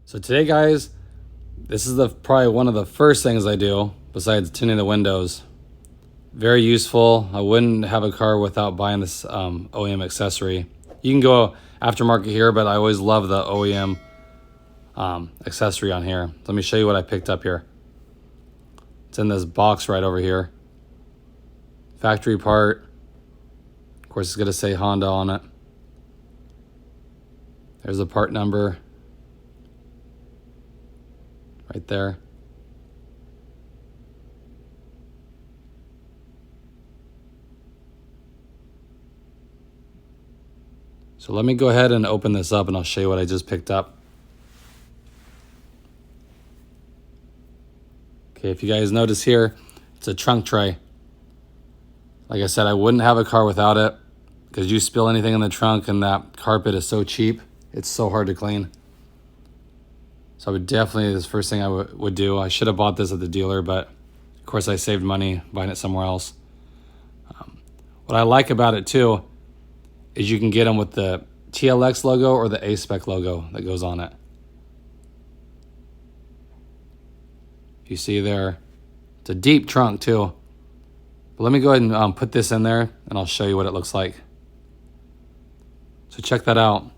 So today, guys, this is probably one of the first things I do besides tinting the windows. Very useful. I wouldn't have a car without buying this OEM accessory. You can go aftermarket here, but I always love the OEM accessory on here. Let me show you what I picked up here. It's in this box right over here. Factory part. Of course, it's going to say Honda on it. There's the part number. Right there. So let me go ahead and open this up and I'll show you what I just picked up. Okay, if you guys notice here, it's a trunk tray. Like I said, I wouldn't have a car without it because you spill anything in the trunk and that carpet is so cheap. It's so hard to clean. So I would definitely, this first thing I would do. I should have bought this at the dealer, but of course I saved money buying it somewhere else. What I like about it too is you can get them with the TLX logo or the Aspec logo that goes on it. You see there, it's a deep trunk too. But let me go ahead and put this in there and I'll show you what it looks like. So check that out.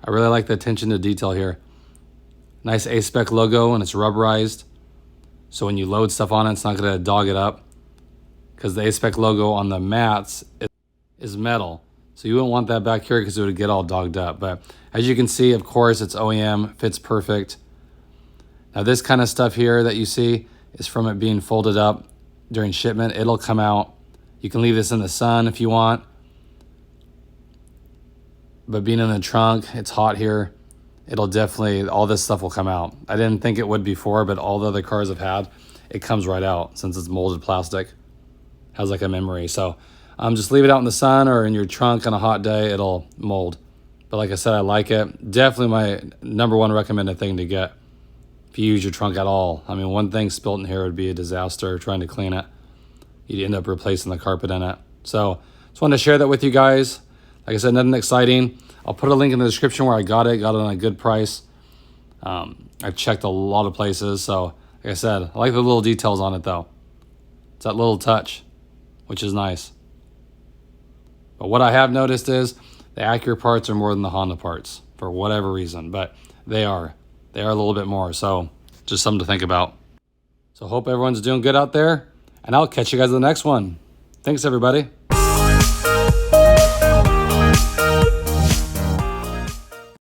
I really like the attention to detail here. Nice Aspec logo and it's rubberized. So when you load stuff on it, it's not going to dog it up. Because the Aspec logo on the mats is metal. So you wouldn't want that back here because it would get all dogged up. But as you can see, of course, it's OEM, fits perfect. Now this kind of stuff here that you see is from it being folded up during shipment. It'll come out. You can leave this in the sun if you want. But being in the trunk, it's hot here. It'll definitely, all this stuff will come out. I didn't think it would before, but all the other cars I've had, it comes right out since it's molded plastic. Has like a memory. So just leave it out in the sun or in your trunk on a hot day, it'll mold. But like I said, I like it. Definitely my #1 recommended thing to get if you use your trunk at all. I mean, one thing spilt in here would be a disaster trying to clean it. You'd end up replacing the carpet in it. So just wanted to share that with you guys. Like I said, nothing exciting. I'll put a link in the description where I got it on a good price. I've checked a lot of places. So like I said, I like the little details on it though. It's that little touch, which is nice. But what I have noticed is the Acura parts are more than the Honda parts for whatever reason, but they are a little bit more. So just something to think about. So hope everyone's doing good out there and I'll catch you guys in the next one. Thanks everybody.